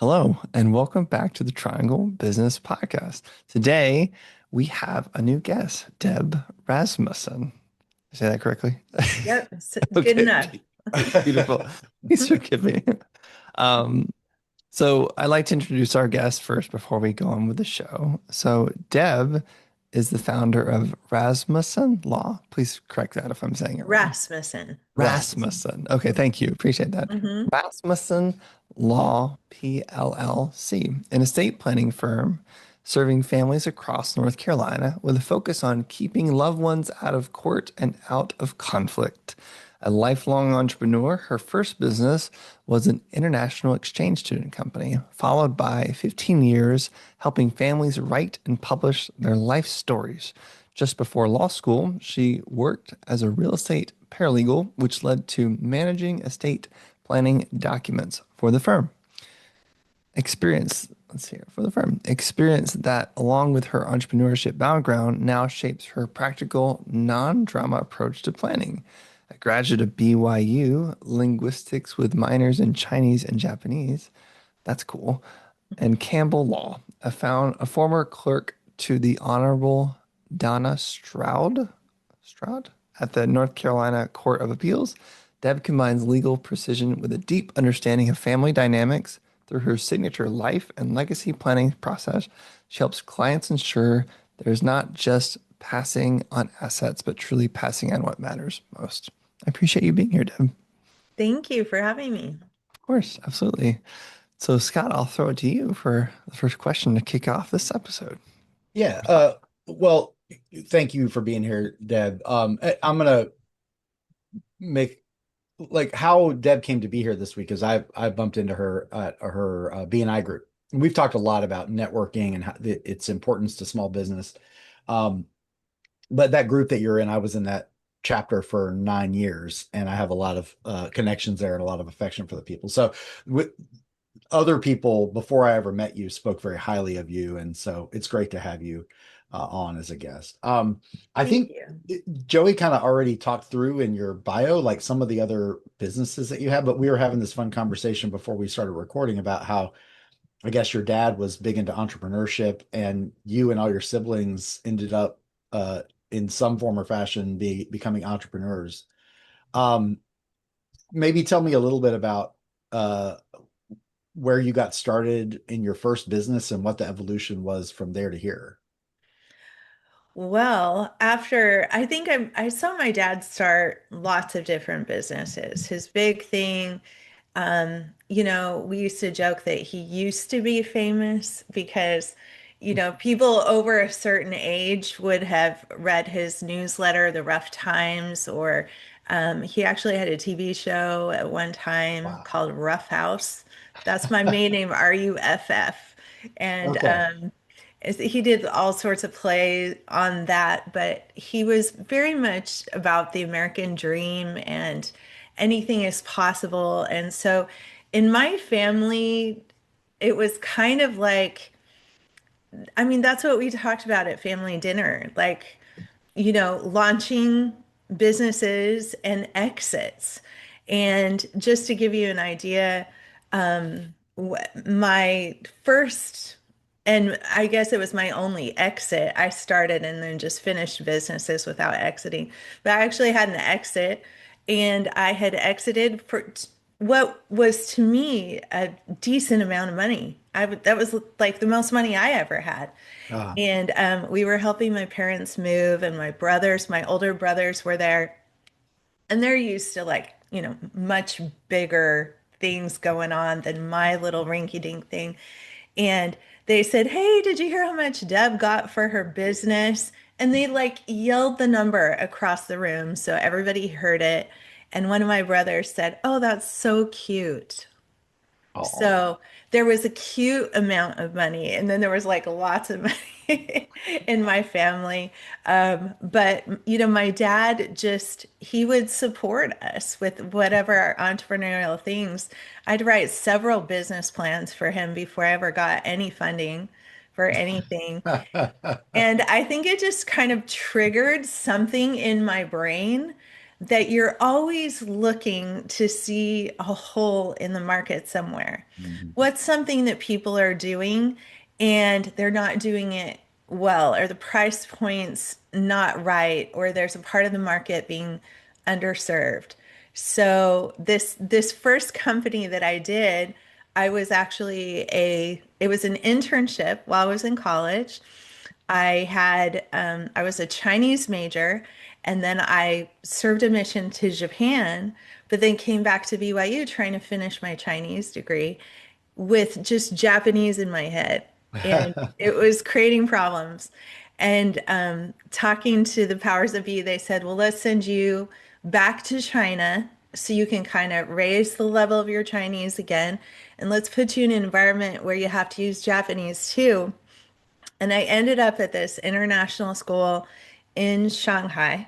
Hello, and welcome back to the Triangle Business Podcast. Today, we have a new guest, Deb Rasmussen. Did I say that correctly? Yep, good Okay, enough. beautiful. Please forgive me. Um, so I'd like to introduce our guest first before we go on with the show. So Deb is the founder of Rasmussen Law. Please correct that if I'm saying it wrong. Rasmussen. Rasmussen. Rasmussen. Okay, thank you. Appreciate that. Hmm. Rasmussen Law PLLC, an estate planning firm serving families across North Carolina with a focus on keeping loved ones out of court and out of conflict. A lifelong entrepreneur, her first business was an international exchange student company, followed by 15 years helping families write and publish their life stories. Just before law school, she worked as a real estate paralegal, which led to managing estate planning documents for the firm. Let's see here, for the firm. Experience that, along with her entrepreneurship background, now shapes her practical, non-drama approach to planning. A graduate of BYU, linguistics with minors in Chinese and Japanese. That's cool. And Campbell Law, a former clerk to the Honorable Donna Stroud at the North Carolina Court of Appeals. Deb combines legal precision with a deep understanding of family dynamics through her signature life and legacy planning process. She helps clients ensure there's not just passing on assets, but truly passing on what matters most. I appreciate you being here, Deb. Thank you for having me. Of course, absolutely. So, Scott, I'll throw it to you for the first question to kick off this episode. Yeah. Well, thank you for being here, Deb. I'm gonna make like how Deb came to be here this week is I bumped into her at her BNI group. And we've talked a lot about networking and how, its importance to small business. Um, but that group that you're in, I was in that chapter for 9 years, and I have a lot of connections there and a lot of affection for the people. So with other people before I ever met you spoke very highly of you, and so it's great to have you on as a guest. I Thank think you. Joey kind of already talked through in your bio like some of the other businesses that you have, but we were having this fun conversation before we started recording about how I guess your dad was big into entrepreneurship, and you and all your siblings ended up in some form or fashion becoming entrepreneurs. Um, Maybe tell me a little bit about uh, where you got started in your first business and what the evolution was from there to here. Well, I think I saw my dad start lots of different businesses. His big thing, we used to joke that he used to be famous because, people over a certain age would have read his newsletter, The Rough Times, or he actually had a TV show at one time Wow. called Rough House. That's my maiden name, Ruff. And Okay. he did all sorts of plays on that, but he was very much about the American dream and anything is possible. And so in my family, it was kind of like, I mean, that's what we talked about at family dinner, like, launching businesses and exits. And just to give you an idea, my first, and I guess it was my only exit. I started and then just finished businesses without exiting. But I actually had an exit, and I had exited for what was to me a decent amount of money. That was like the most money I ever had. Uh, And we were helping my parents move, and my older brothers were there, and they're used to like, much bigger things going on than my little rinky-dink thing. And they said, "Hey, did you hear how much Deb got for her business?" And they like yelled the number across the room so everybody heard it. And one of my brothers said, "Oh, that's so cute." oh, So there was a cute amount of money, and then there was like lots of money in my family. But my dad he would support us with whatever our entrepreneurial things. I'd write several business plans for him before I ever got any funding for anything. And I think it just kind of triggered something in my brain that you're always looking to see a hole in the market somewhere. Mhm. What's something that people are doing and they're not doing it well, or the price point's not right, or there's a part of the market being underserved. So this first company that I did, I was actually it was an internship while I was in college. I was a Chinese major, and then I served a mission to Japan, but then came back to BYU trying to finish my Chinese degree with just Japanese in my head. And it was creating problems. And talking to the powers that be, they said, well, let's send you back to China so you can kind of raise the level of your Chinese again. And let's put you in an environment where you have to use Japanese too. And I ended up at this international school in Shanghai.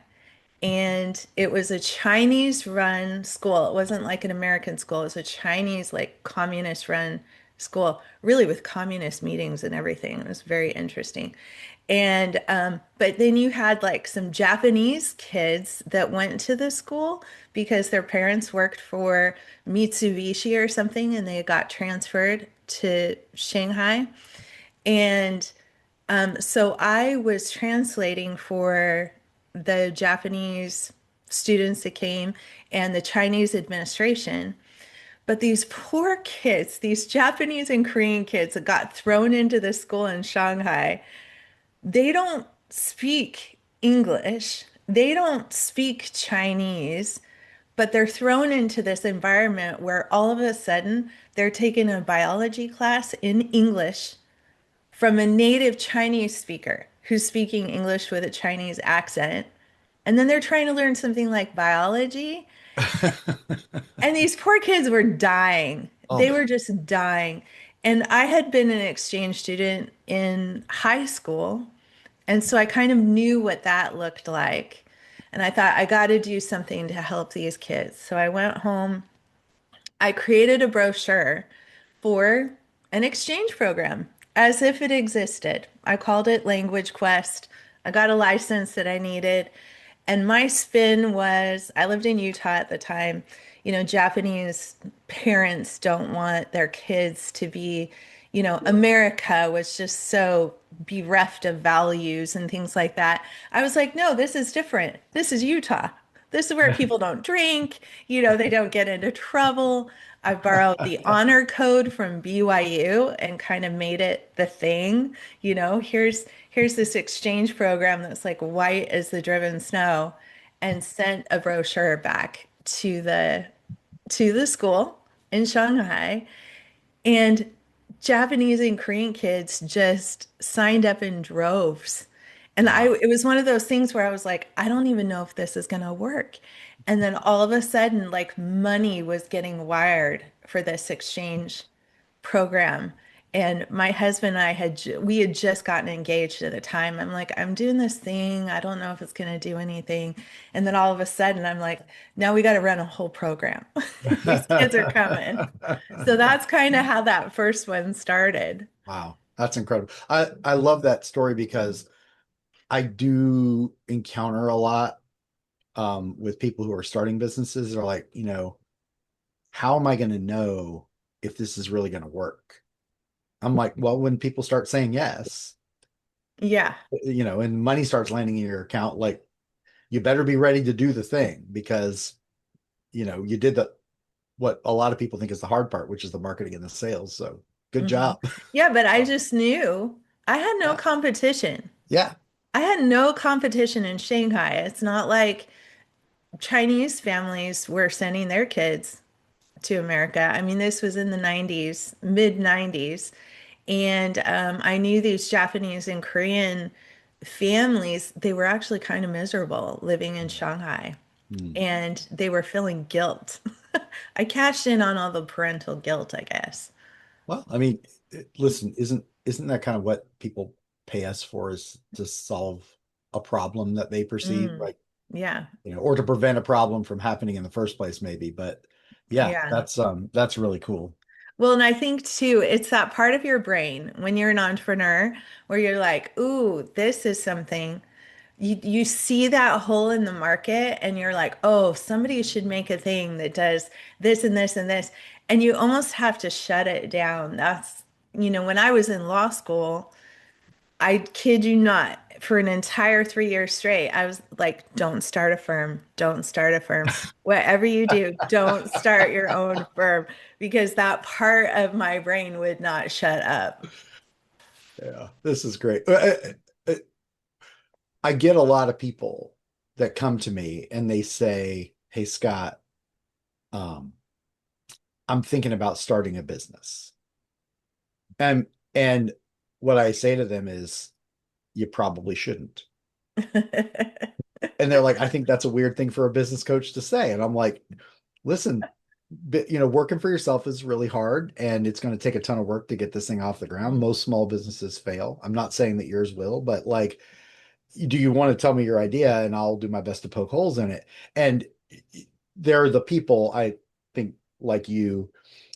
And it was a Chinese run school. It wasn't like an American school. It was a Chinese, like communist run school, really with communist meetings and everything. It was very interesting. And, but then you had like some Japanese kids that went to the school because their parents worked for Mitsubishi or something and they got transferred to Shanghai. And so I was translating for the Japanese students that came and the Chinese administration. But these poor kids, these Japanese and Korean kids that got thrown into this school in Shanghai, they don't speak English. They don't speak Chinese, but they're thrown into this environment where all of a sudden they're taking a biology class in English from a native Chinese speaker who's speaking English with a Chinese accent. And then they're trying to learn something like biology. And these poor kids were dying. Oh They my. were just dying. And I had been an exchange student in high school. And so I kind of knew what that looked like. And I thought, I got to do something to help these kids. So I went home. I created a brochure for an exchange program as if it existed. I called it Language Quest. I got a license that I needed. And my spin was I lived in Utah at the time. You know, Japanese parents don't want their kids to be, you know, America was just so bereft of values and things like that. I was like, no, this is different. This is Utah. This is where people don't drink, you know, they don't get into trouble. I borrowed the honor code from BYU and kind of made it the thing. You know, here's this exchange program that's like white as the driven snow, and sent a brochure back to the school in Shanghai. And Japanese and Korean kids just signed up in droves. And Wow. it was one of those things where I was like, I don't even know if this is going to work. And then all of a sudden, like money was getting wired for this exchange program. And my husband and I we had just gotten engaged at the time. I'm like, I'm doing this thing. I don't know if it's going to do anything. And then all of a sudden, I'm like, now we got to run a whole program. These kids are coming. So that's kind of how that first one started. Wow, that's incredible. I love that story because I do encounter a lot with people who are starting businesses. They're like, how am I going to know if this is really going to work? I'm like, well, when people start saying yes, Yeah. and money starts landing in your account, like you better be ready to do the thing because, you did what a lot of people think is the hard part, which is the marketing and the sales. So good hmm job. Yeah, but I just knew I had no Yeah. competition. Yeah. I had no competition in Shanghai. It's not like Chinese families were sending their kids to America. I mean, this was in the 90s, mid 90s. And I knew these Japanese and Korean families, they were actually kind of miserable living in Shanghai Hmm. and they were feeling guilt. I cashed in on all the parental guilt, I guess. Well, I mean, listen, isn't that kind of what people pay us for is to solve a problem that they perceive, Mm, like, yeah, or to prevent a problem from happening in the first place, maybe. But yeah, yeah. that's really cool. Well, and I think too, it's that part of your brain when you're an entrepreneur where you're like, ooh, this is something. you see that hole in the market and you're like, oh, somebody should make a thing that does this and this and this. And you almost have to shut it down. When I was in law school, I kid you not, for an entire 3 years straight, I was like, don't start a firm. Don't start a firm. Whatever you do, don't start your own firm because that part of my brain would not shut up. Yeah, this is great. I get a lot of people that come to me and they say, "Hey, Scott, um, I'm thinking about starting a business." And what I say to them is, "You probably shouldn't." And they're like, "I think that's a weird thing for a business coach to say." And I'm like, "Listen, working for yourself is really hard and it's going to take a ton of work to get this thing off the ground. Most small businesses fail. I'm not saying that yours will, but like, do you want to tell me your idea and I'll do my best to poke holes in it?" And there are the people I think like you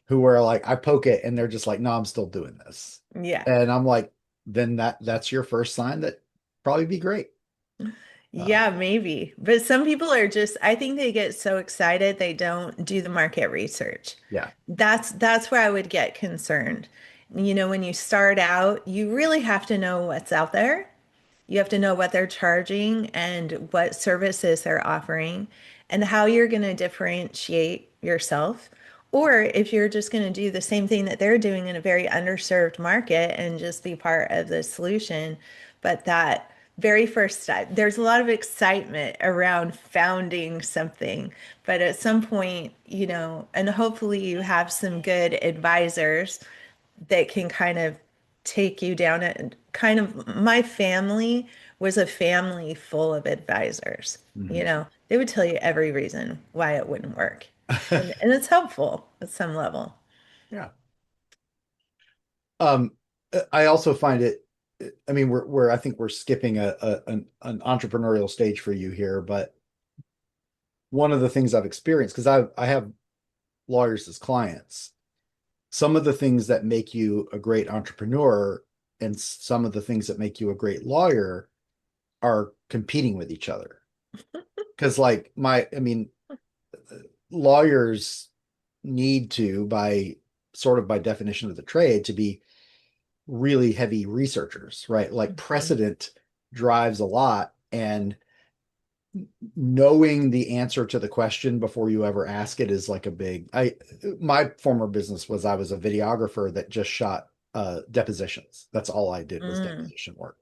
who are like, I poke it and they're just like, no, I'm still doing this. Yeah. And I'm like, then that's your first sign that probably be great. Uh, Yeah, maybe. But some people are just, I think they get so excited they don't do the market research. yeah. That's where I would get concerned. When you start out, you really have to know what's out there. You have to know what they're charging and what services they're offering and how you're going to differentiate yourself. Or if you're just going to do the same thing that they're doing in a very underserved market and just be part of the solution. But that very first step, there's a lot of excitement around founding something. But at some point, and hopefully you have some good advisors that can kind of take you down it. Kind of, my family was a family full of advisors. Mhm. They would tell you every reason why it wouldn't work. And it's helpful at some level. Yeah. Um, I also find it, I mean, I think we're skipping an entrepreneurial stage for you here, but one of the things I've experienced, because I have lawyers as clients, some of the things that make you a great entrepreneur and some of the things that make you a great lawyer are competing with each other. Because like I mean, lawyers need to, by definition of the trade, to be really heavy researchers, right? Like Mhm. precedent drives a lot, and knowing the answer to the question before you ever ask it is like a big I my former business was I was a videographer that just shot depositions. That's all I did was Mm, deposition work.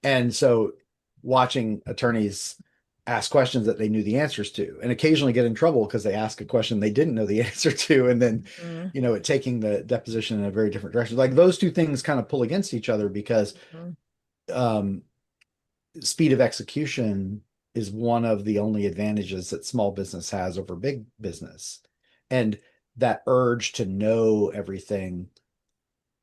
And so watching attorneys ask questions that they knew the answers to and occasionally get in trouble because they ask a question they didn't know the answer to, and then mm, it taking the deposition in a very different direction. Like those two things kind of pull against each other because mm, um speed of execution is one of the only advantages that small business has over big business. And that urge to know everything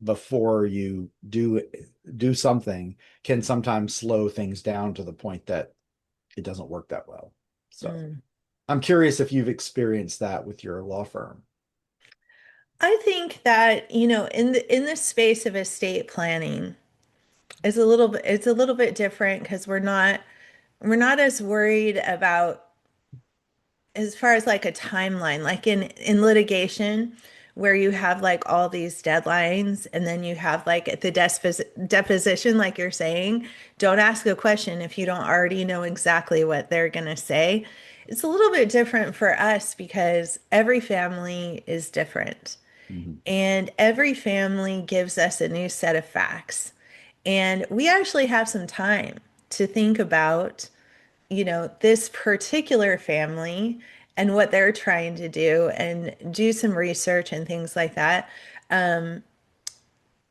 before you do something can sometimes slow things down to the point that it doesn't work that well. So mm. I'm curious if you've experienced that with your law firm. I think that, in the space of estate planning, it's a little bit different because we're not as worried about as far as like a timeline, like in litigation where you have like all these deadlines and then you have like at the deposition, like you're saying, don't ask a question if you don't already know exactly what they're going to say. It's a little bit different for us because every family is different Mhm. and every family gives us a new set of facts. And we actually have some time to think about this particular family and what they're trying to do and do some research and things like that.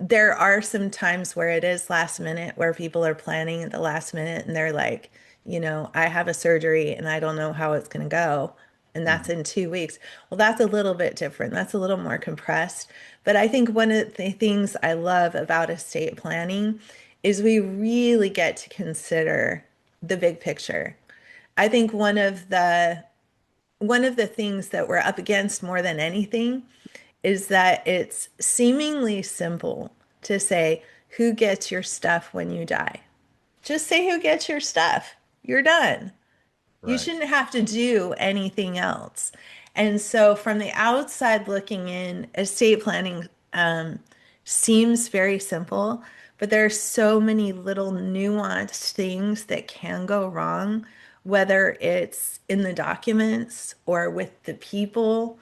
There are some times where it is last minute, where people are planning at the last minute and they're like, I have a surgery and I don't know how it's going to go. And that's Mhm. in 2 weeks. Well, that's a little bit different. That's a little more compressed. But I think one of the things I love about estate planning is we really get to consider the big picture. I think one of the things that we're up against more than anything is that it's seemingly simple to say who gets your stuff when you die. Just say who gets your stuff. you're done. You Right. shouldn't have to do anything else. And so, from the outside looking in, estate planning seems very simple, but there are so many little nuanced things that can go wrong, whether it's in the documents or with the people.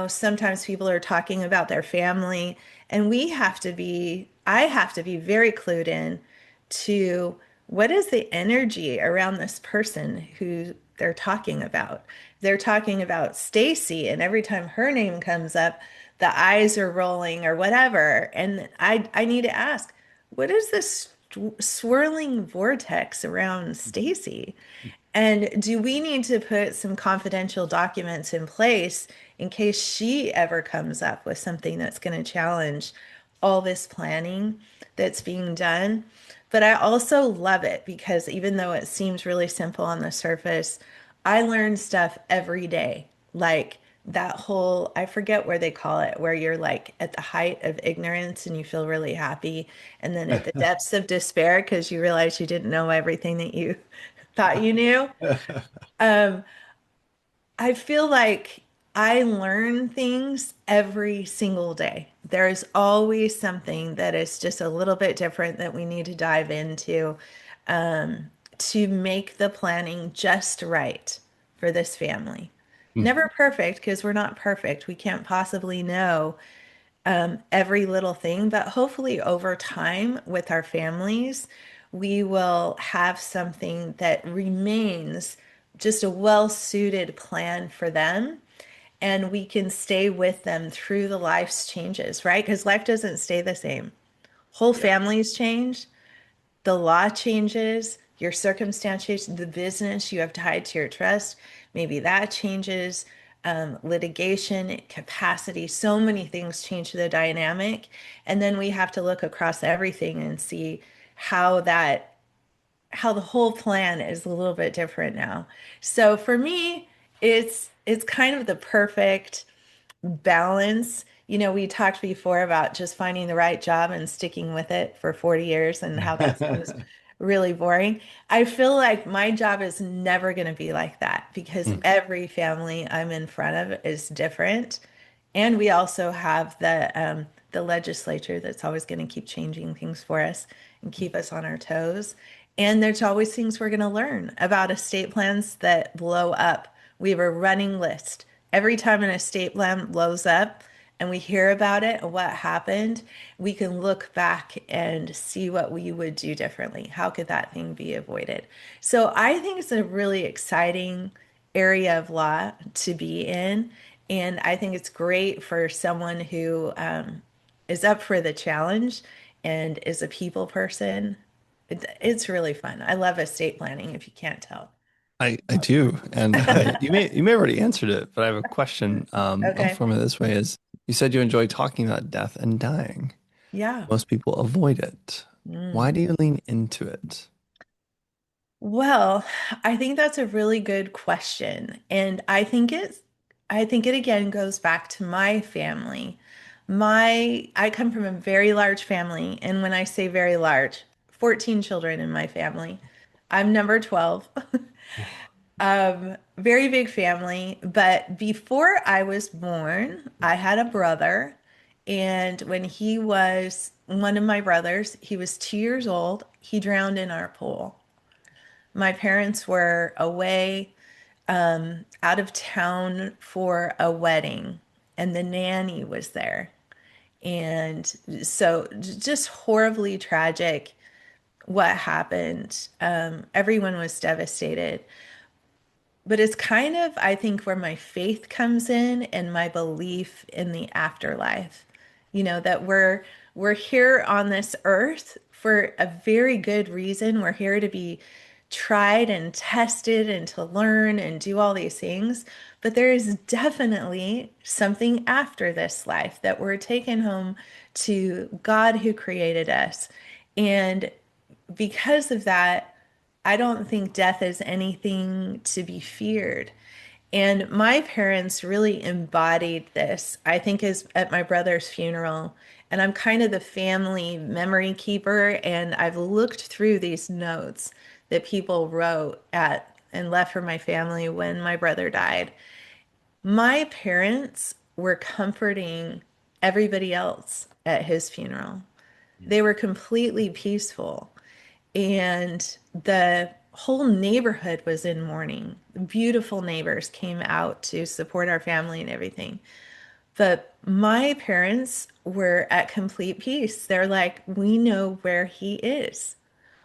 Sometimes people are talking about their family, and I have to be very clued in to what is the energy around this person who they're talking about. They're talking about Stacy, and every time her name comes up, the eyes are rolling or whatever. And I need to ask, what is this swirling vortex around Stacy? And do we need to put some confidential documents in place in case she ever comes up with something that's going to challenge all this planning that's being done? But I also love it because even though it seems really simple on the surface, I learn stuff every day. Like that whole, I forget where they call it, where you're like at the height of ignorance and you feel really happy. And then at the depths of despair because you realize you didn't know everything that you thought you knew. Um, I feel like I learn things every single day. There is always something that is just a little bit different that we need to dive into to make the planning just right for this family. Never perfect because we're not perfect. We can't possibly know every little thing, but hopefully over time with our families, we will have something that remains just a well-suited plan for them. And we can stay with them through the life's changes, right? Because life doesn't stay the same. Whole Yeah. families change, the law changes, your circumstance changes, the business you have tied to your trust, maybe that changes, litigation, capacity, so many things change the dynamic. And then we have to look across everything and see how that, how the whole plan is a little bit different now. So for me, it's kind of the perfect balance. We talked before about just finding the right job and sticking with it for 40 years and how that seems really boring. I feel like my job is never going to be like that because every family I'm in front of is different. And we also have the legislature that's always going to keep changing things for us and keep us on our toes. And there's always things we're going to learn about estate plans that blow up. We have a running list. Every time an estate plan blows up and we hear about it and what happened, we can look back and see what we would do differently. How could that thing be avoided? So I think it's a really exciting area of law to be in. And I think it's great for someone who is up for the challenge and is a people person. It's really fun. I love estate planning, if you can't tell. I do, and you may have already answered it, but I have a question. I'll Okay. form it this way: is you said you enjoy talking about death and dying. Yeah. Most people avoid it. Why Mm. do you lean into it? Well, I think that's a really good question. And I think it again goes back to my family. I come from a very large family, and when I say very large, 14 children in my family. I'm number 12. Very big family, but before I was born, I had a brother, and when he was one of my brothers, he was 2 years old, he drowned in our pool. My parents were away out of town for a wedding, and the nanny was there. And so just horribly tragic what happened. Everyone was devastated. But it's kind of, I think, where my faith comes in and my belief in the afterlife. That we're here on this earth for a very good reason. We're here to be tried and tested and to learn and do all these things. But there is definitely something after this life that we're taken home to God who created us. And because of that, I don't think death is anything to be feared. And my parents really embodied this, I think, is at my brother's funeral. And I'm kind of the family memory keeper, and I've looked through these notes that people wrote at and left for my family when my brother died. My parents were comforting everybody else at his funeral. They were completely peaceful. And the whole neighborhood was in mourning. Beautiful neighbors came out to support our family and everything. But my parents were at complete peace. They're like, we know where he is.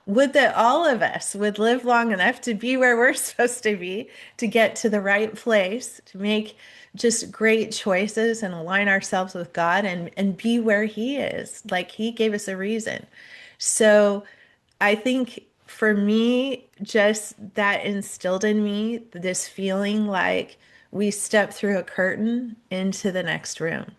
Would that all of us would live long enough to be where we're supposed to be, to get to the right place, to make just great choices and align ourselves with God and be where he is. Like he gave us a reason. So I think for me, just that instilled in me this feeling like we step through a curtain into the next room.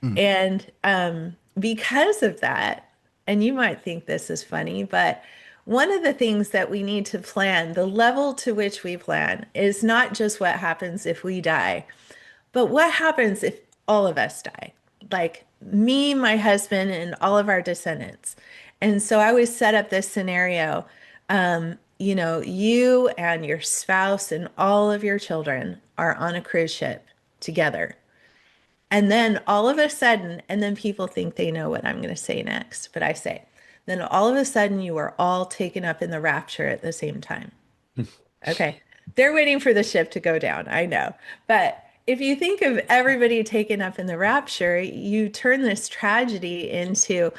Mm. And because of that, and you might think this is funny, but one of the things that we need to plan, the level to which we plan, is not just what happens if we die, but what happens if all of us die? Like me, my husband, and all of our descendants. And so I always set up this scenario. You and your spouse and all of your children are on a cruise ship together. And then all of a sudden, and then people think they know what I'm going to say next, but I say, then all of a sudden you are all taken up in the rapture at the same time. Okay. They're waiting for the ship to go down. I know. But if you think of everybody taken up in the rapture, you turn this tragedy into,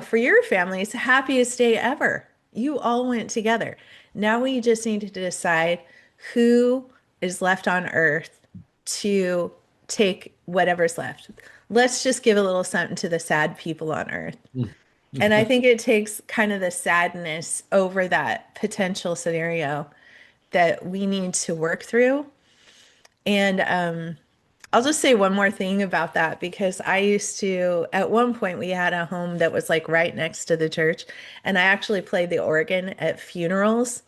for your family, it's the happiest day ever. You all went together. Now we just need to decide who is left on earth to take whatever's left. Let's just give a little something to the sad people on earth. And I think it takes kind of the sadness over that potential scenario that we need to work through. And I'll just say one more thing about that because I used to, at one point, we had a home that was like right next to the church. And I actually played the organ at funerals.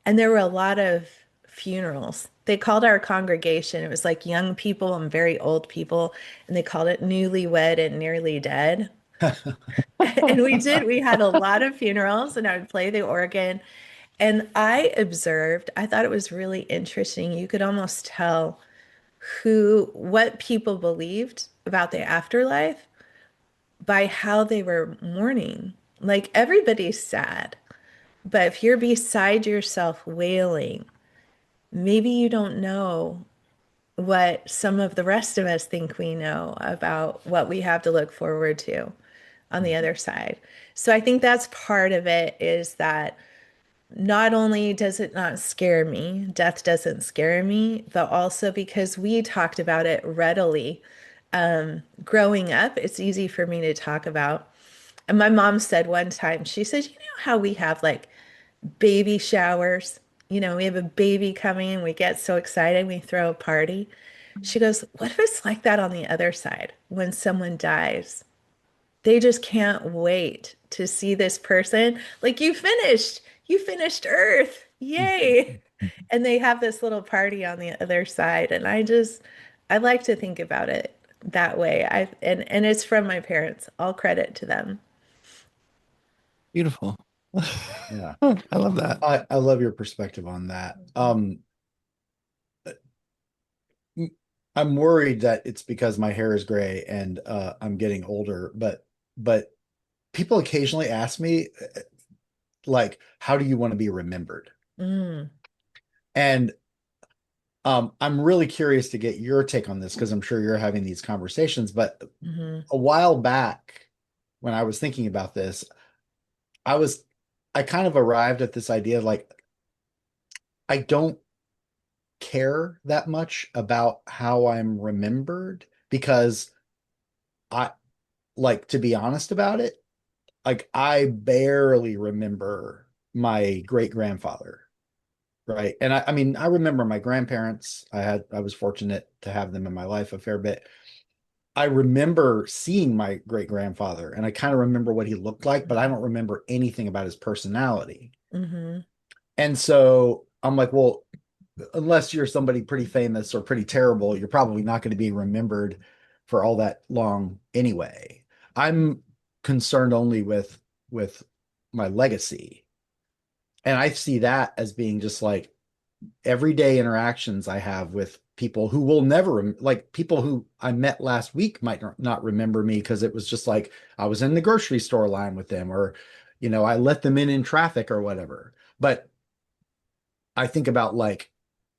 And there were a lot of funerals. They called our congregation, it was like young people and very old people. And they called it newlywed and nearly dead. And we had a lot of funerals, and I would play the organ. And I observed, I thought it was really interesting. You could almost tell what people believed about the afterlife by how they were mourning. Like everybody's sad, but if you're beside yourself wailing, maybe you don't know what some of the rest of us think we know about what we have to look forward to on the other side. So I think that's part of it is that not only does it not scare me, death doesn't scare me, but also because we talked about it readily. Growing up, it's easy for me to talk about. And my mom said one time, she said, you know how we have like baby showers? We have a baby coming and we get so excited, we throw a party. She goes, what if it's like that on the other side when someone dies? They just can't wait to see this person. Like you finished Earth. Yay. And they have this little party on the other side. And I like to think about it that way. And it's from my parents. All credit to them. Beautiful. Yeah. I love that. I love your perspective on that. I'm worried that it's because my hair is gray and I'm getting older, but people occasionally ask me like, how do you want to be remembered? Mm, And I'm really curious to get your take on this because I'm sure you're having these conversations. But hmm a while back, when I was thinking about this, I was I kind of arrived at this idea of like I don't care that much about how I'm remembered because I like to be honest about it, like I barely remember my great grandfather, right? And I mean, I remember my grandparents. I was fortunate to have them in my life a fair bit. I remember seeing my great grandfather and I kind of remember what he looked like, but I don't remember anything about his personality. hmm And so I'm like, well, unless you're somebody pretty famous or pretty terrible, you're probably not going to be remembered for all that long anyway. I'm concerned only with my legacy. And I see that as being just like everyday interactions I have with people who will never, like people who I met last week might not remember me because it was just like I was in the grocery store line with them, or, I let them in traffic or whatever. But I think about like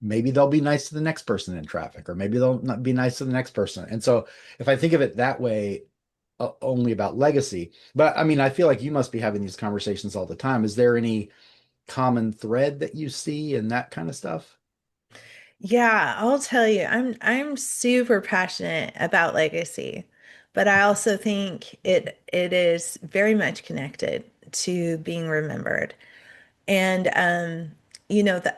maybe they'll be nice to the next person in traffic, or maybe they'll not be nice to the next person. And so if I think of it that way, only about legacy, but I mean, I feel like you must be having these conversations all the time. Is there any common thread that you see and that kind of stuff? Yeah, I'll tell you, I'm super passionate about legacy, but I also think it is very much connected to being remembered. And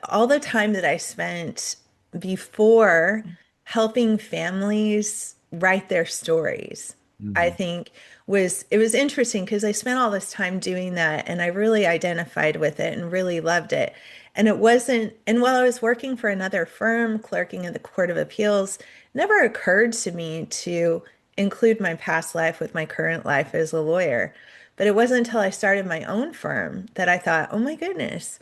all the time that I spent before helping families write their stories, I Mhm. think it was interesting because I spent all this time doing that and I really identified with it and really loved it. And it wasn't, and while I was working for another firm, clerking in the Court of Appeals, it never occurred to me to include my past life with my current life as a lawyer. But it wasn't until I started my own firm that I thought, oh my goodness,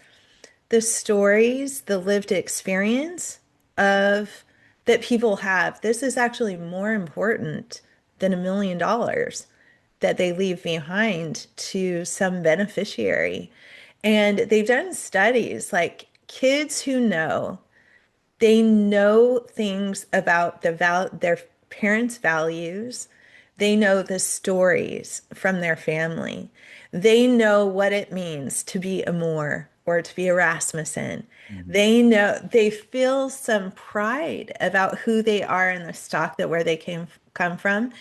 the stories, the lived experience of that people have, this is actually more important than $1 million that they leave behind to some beneficiary. And they've done studies like kids who know they know things about their parents' values. They know the stories from their family. They know what it means to be a Moore or to be a Rasmussen. Mhm. They know they feel some pride about who they are and the stock that where they come from.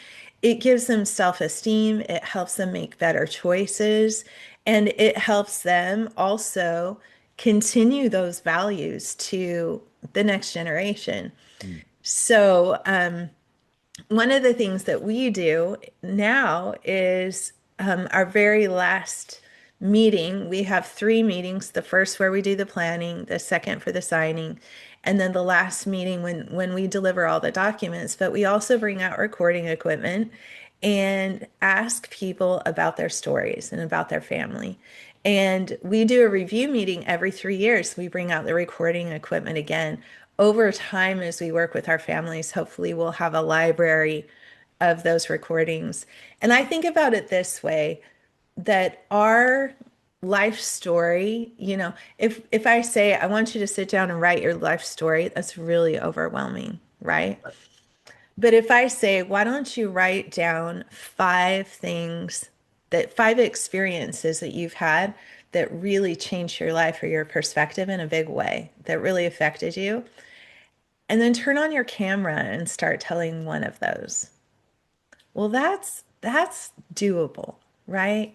It gives them self-esteem. It helps them make better choices, and it helps them also continue those values to the next generation. Mhm. So, one of the things that we do now is our very last meeting. We have three meetings. The first where we do the planning, the second for the signing, and then the last meeting when we deliver all the documents. But we also bring out recording equipment and ask people about their stories and about their family. And we do a review meeting every 3 years. We bring out the recording equipment again. Over time, as we work with our families, hopefully we'll have a library of those recordings. And I think about it this way, that our life story, if I say I want you to sit down and write your life story, that's really overwhelming, right? But if I say, why don't you write down five experiences that you've had that really changed your life or your perspective in a big way, that really affected you, and then turn on your camera and start telling one of those. Well, that's doable, right?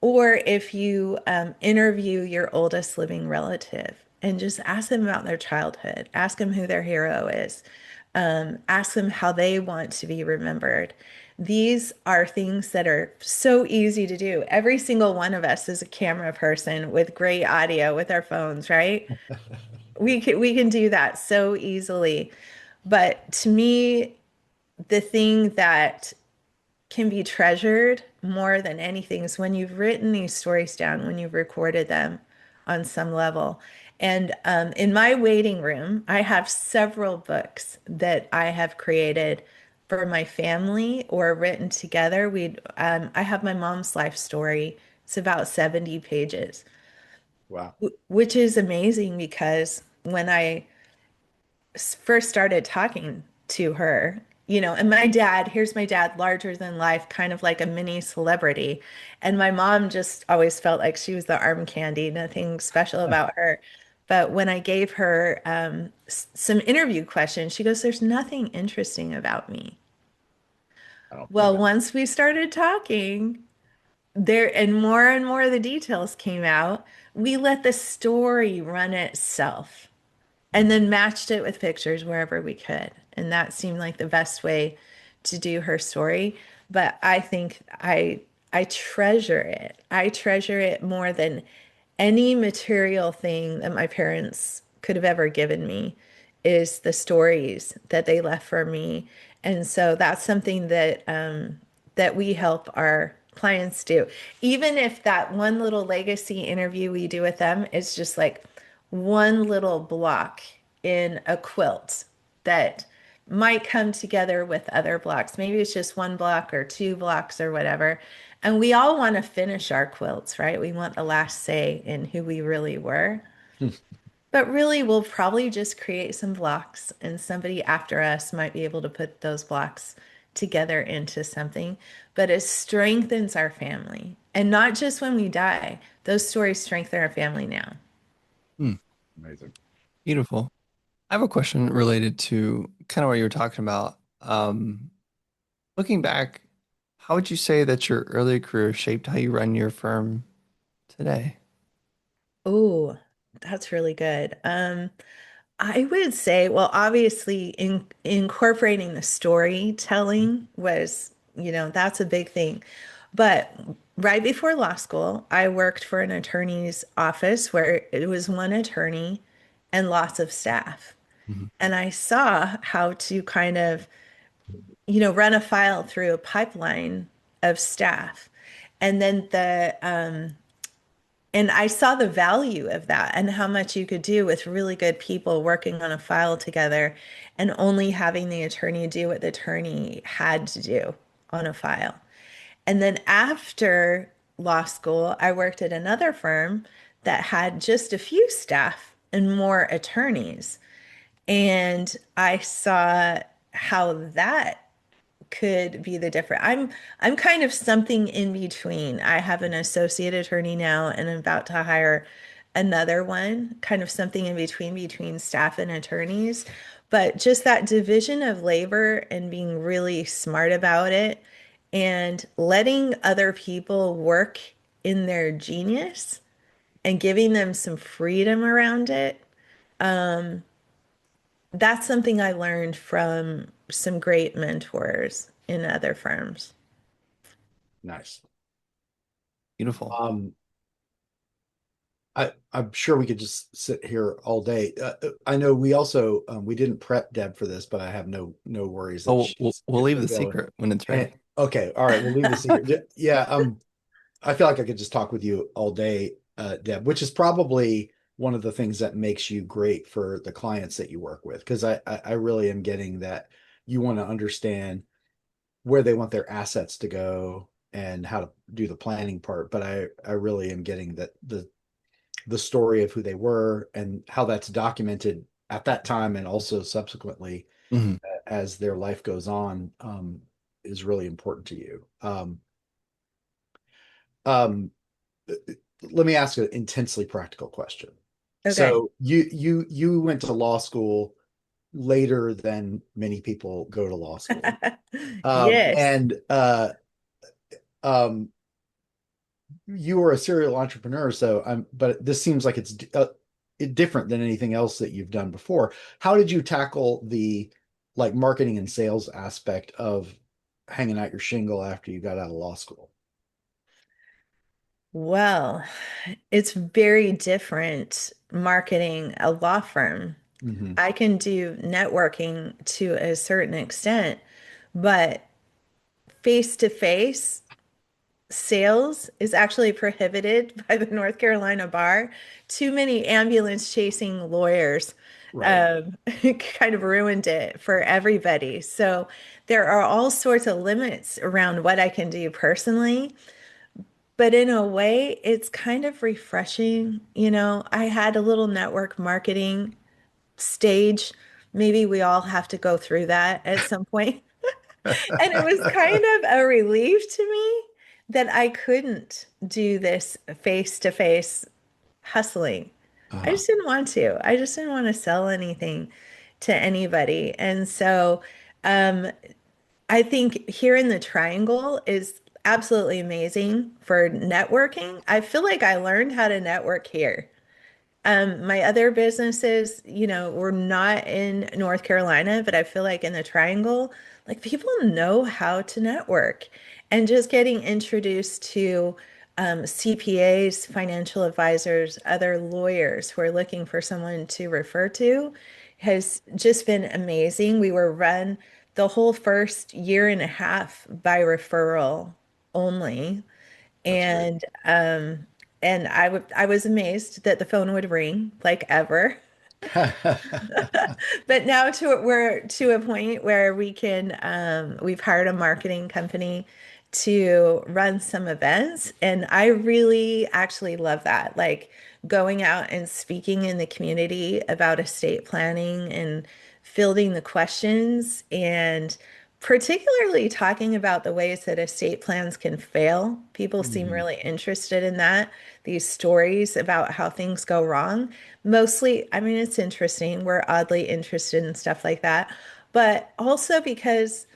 Or if you interview your oldest living relative and just ask them about their childhood, ask them who their hero is, ask them how they want to be remembered. These are things that are so easy to do. Every single one of us is a camera person with great audio with our phones, right? We can do that so easily. But to me, the thing that can be treasured more than anything is when you've written these stories down, when you've recorded them on some level. And in my waiting room, I have several books that I have created for my family or written together. I have my mom's life story. It's about 70 pages, Wow. which is amazing because when I first started talking to her, and here's my dad, larger than life, kind of like a mini celebrity. And my mom just always felt like she was the arm candy, nothing special about her. But when I gave her some interview questions, she goes, "There's nothing interesting about me." I don't believe Well, it. once we started talking, and more of the details came out, we let the story run itself and then matched it with pictures wherever we could. And that seemed like the best way to do her story. But I think I treasure it. I treasure it more than any material thing that my parents could have ever given me is the stories that they left for me. And so that's something that we help our clients do. Even if that one little legacy interview we do with them is just like one little block in a quilt that might come together with other blocks. Maybe it's just one block or two blocks or whatever. And we all want to finish our quilts, right? We want the last say in who we really were. But really, we'll probably just create some blocks, and somebody after us might be able to put those blocks together into something. But it strengthens our family. And not just when we die, those stories strengthen our family now. Hmm, Amazing. beautiful. I have a question related to kind of what you were talking about. Looking back, how would you say that your early career shaped how you run your firm today? Oh, that's really good. I would say, well, obviously, incorporating the storytelling was, that's a big thing. But right before law school, I worked for an attorney's office where it was one attorney and lots of staff. Mhm. And I saw how to kind of, run a file through a pipeline of staff. And then and I saw the value of that and how much you could do with really good people working on a file together and only having the attorney do what the attorney had to do on a file. And then after law school, I worked at another firm that had just a few staff and more attorneys. And I saw how that could be the difference. I'm kind of something in between. I have an associate attorney now and I'm about to hire another one, kind of something in between staff and attorneys. But just that division of labor and being really smart about it and letting other people work in their genius and giving them some freedom around it. That's something I learned from some great mentors in other firms. Nice. Beautiful. Um, I'm sure we could just sit here all day. I know we also we didn't prep Deb for this, but I have no worries that Oh, we'll, she's we'll leave the available. secret when it's And ready. okay, all right, we'll leave the secret. Yeah, I feel like I could just talk with you all day, Deb, which is probably one of the things that makes you great for the clients that you work with, because I really am getting that you want to understand where they want their assets to go and how to do the planning part. But I really am getting that the story of who they were and how that's documented at that time and also subsequently Mhm. as their life goes on is really important to you. Um, Let me ask an intensely practical question. Okay. So you went to law school later than many people go to law school. Yes. And um, you were a serial entrepreneur, so but this seems like it's different than anything else that you've done before. How did you tackle the like marketing and sales aspect of hanging out your shingle after you got out of law school? Well, it's very different marketing a law firm. Hmm. I can do networking to a certain extent, but face to face sales is actually prohibited by the North Carolina bar. Too many ambulance chasing lawyers Right. um, kind of ruined it for everybody. So there are all sorts of limits around what I can do personally. But in a way, it's kind of refreshing. I had a little network marketing stage. Maybe we all have to go through that at some point. And it was kind of a relief to me that I couldn't do this face-to-face hustling. I Uh-huh. just didn't want to. I just didn't want to sell anything to anybody. And so um, I think here in the Triangle is absolutely amazing for networking. I feel like I learned how to network here. My other businesses, were not in North Carolina, but I feel like in the Triangle, like people know how to network. And just getting introduced to CPAs, financial advisors, other lawyers who are looking for someone to refer to has just been amazing. We were run the whole first year and a half by referral only. That's great. And I was amazed that the phone would ring like ever. But now we're to a point where we've hired a marketing company to run some events, and I really actually love that. Like going out and speaking in the community about estate planning and fielding the questions, and particularly talking about the ways that estate plans can fail. People seem Mhm. really interested in that, these stories about how things go wrong. Mostly, I mean, it's interesting. We're oddly interested in stuff like that, but also because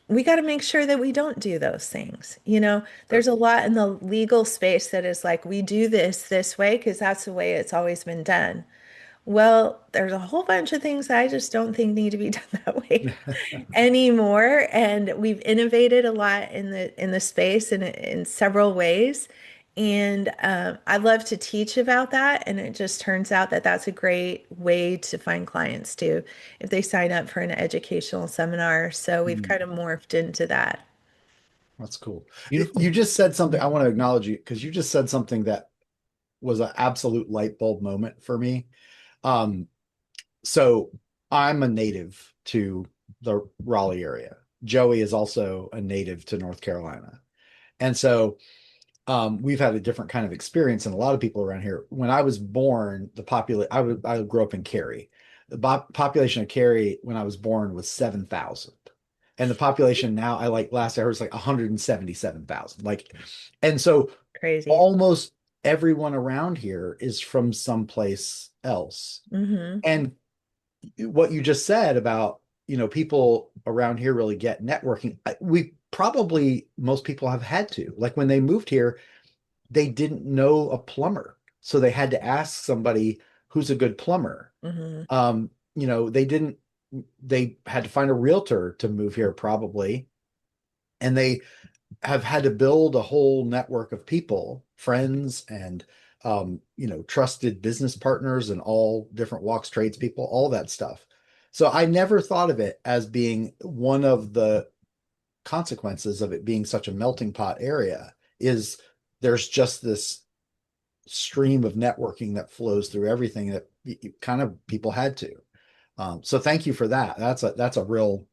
we got to make sure that we don't do those things. There's Sure. a lot in the legal space that is like, we do this way because that's the way it's always been done. Well, there's a whole bunch of things I just don't think need to be done that way anymore. And we've innovated a lot in the space in several ways. And I love to teach about that. And it just turns out that that's a great way to find clients too, if they sign up for an educational seminar. So we've Mm, kind of morphed into that. that's cool. Beautiful. You just said something. I want to acknowledge you because you just said something that was an absolute light bulb moment for me. Um, so I'm a native to the Raleigh area. Joey is also a native to North Carolina. And so we've had a different kind of experience than a lot of people around here. When I was born, I grew up in Cary. The population of Cary when I was born was 7,000. And the population now, I like last I heard, was like 177,000. Like, and so Crazy. almost everyone around here is from someplace else. Hmm. And what you just said about, people around here really get networking. We probably, most people have had to. Like when they moved here, they didn't know a plumber. So they had to ask somebody who's a good plumber. Hmm. They didn't, they had to find a realtor to move here probably. And they have had to build a whole network of people, friends, and trusted business partners and all different walks, tradespeople, all that stuff. So I never thought of it as being one of the consequences of it being such a melting pot area is there's just this stream of networking that flows through everything that kind of people had to. So thank you for that. That's a real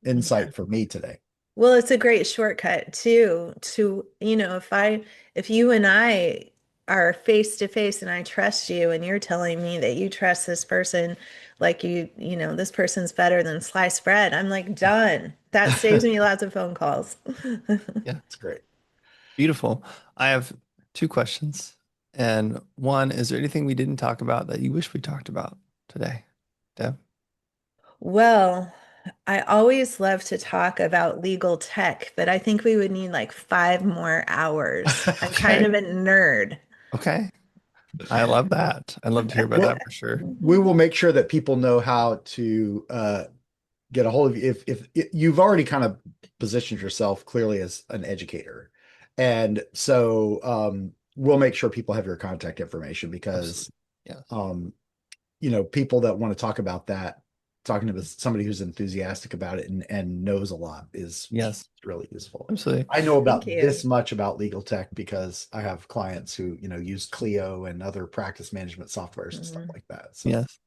Yeah. insight for me today. Well, it's a great shortcut too to, if you and I are face to face and I trust you and you're telling me that you trust this person like this person's better than sliced bread, I'm like, done. That saves me lots of phone calls. Yeah, It's great. beautiful. I have two questions. And one, is there anything we didn't talk about that you wish we talked about today, Deb? Well, I always love to talk about legal tech, but I think we would need like 5 more hours. I'm kind Okay. of a nerd. Okay. I love that. I'd love to hear about Well, that for sure. we will make sure that people know how to get a hold of you if you've already kind of positioned yourself clearly as an educator. And so we'll make sure people have your contact information because Absolutely. Yes. um, people that want to talk about that, talking to somebody who's enthusiastic about it and knows a lot is Yes. really useful. Absolutely. I know Thank about you. this much about legal tech because I have clients who, use Clio and other practice management softwares and stuff Mhm. like that. So Yes.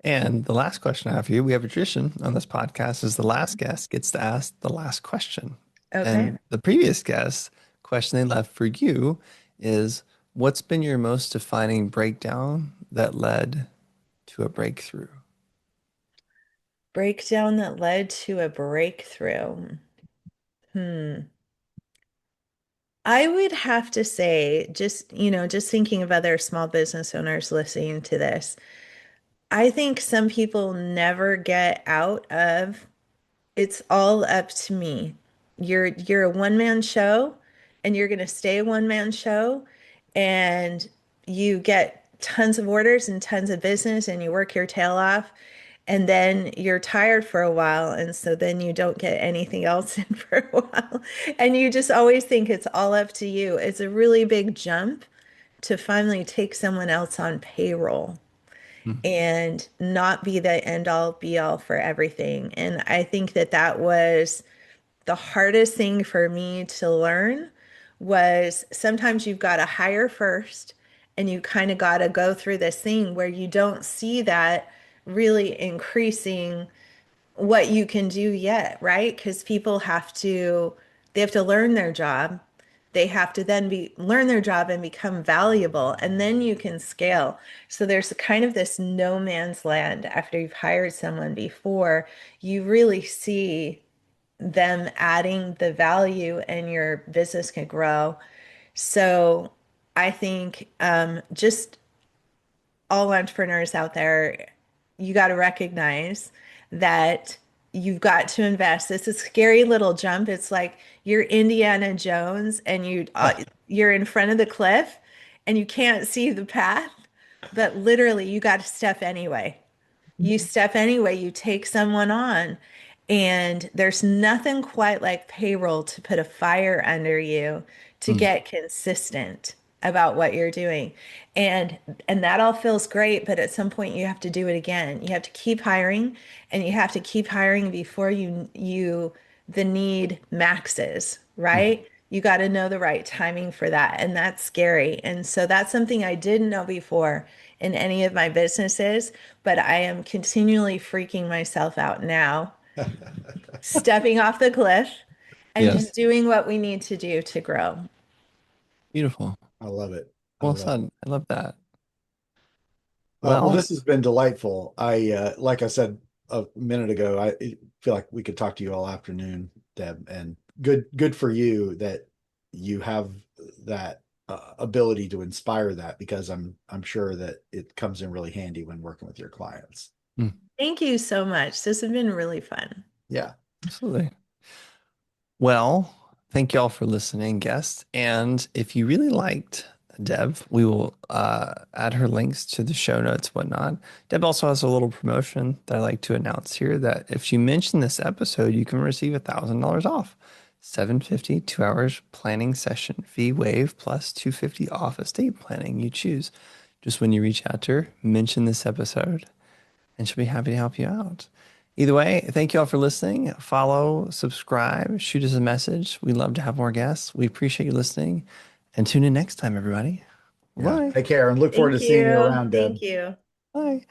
And the last question I have for you, we have a tradition on this podcast is the last guest gets to ask the last question. Okay. And the previous guest question they left for you is what's been your most defining breakdown that led to a breakthrough? Breakdown that led to a breakthrough. Hmm. I would have to say, just thinking of other small business owners listening to this, I think some people never get out of it's all up to me. You're a one-man show and you're going to stay a one-man show and you get tons of orders and tons of business and you work your tail off and then you're tired for a while and so then you don't get anything else in for a while and you just always think it's all up to you. It's a really big jump to finally take someone else on payroll Hmm. and not be the end all be all for everything. And I think that that was the hardest thing for me to learn was sometimes you've got to hire first and you kind of got to go through this thing where you don't see that really increasing what you can do yet, right? Because people they have to learn their job. They have to then learn their job and become valuable, and then you can scale. So there's kind of this no man's land after you've hired someone before you really see them adding the value and your business can grow. So I think just all entrepreneurs out there, you got to recognize that you've got to invest. It's a scary little jump. It's like you're Indiana Jones and you're in front of the cliff and you can't see the path, but literally you got to step anyway. You step anyway, you take someone on, and there's nothing quite like payroll to put a fire under you to Mm. get consistent about what you're doing. And that all feels great, but at some point you have to do it again. You have to keep hiring and you have to keep hiring before the need maxes, Mm. right? You got to know the right timing for that. And that's scary. And so that's something I didn't know before in any of my businesses, but I am continually freaking myself out now, stepping off the cliff and Yes. just doing what we need to do to grow. Beautiful. I love it. I Well love it. said. I love that. Well, Well, this has been delightful. Like I said a minute ago, I feel like we could talk to you all afternoon, Deb, and good for you that you have that ability to inspire that because I'm sure that it comes in really handy when working with your clients. mm, Thank you so much. This has been really fun. Yeah. absolutely. Well, thank you all for listening, guests. And if you really liked Deb, we will add her links to the show notes, whatnot. Deb also has a little promotion that I like to announce here that if you mention this episode, you can receive $1,000 off. 750 2 hours planning session fee waive plus 250 off estate planning you choose. Just when you reach out to her, mention this episode and she'll be happy to help you out. Either way, thank you all for listening. Follow, subscribe, shoot us a message. We love to have more guests. We appreciate you listening and tune in next time, everybody. Yeah. Bye. Take care and look forward to Thank seeing you you. around, Thank Deb. you. Bye.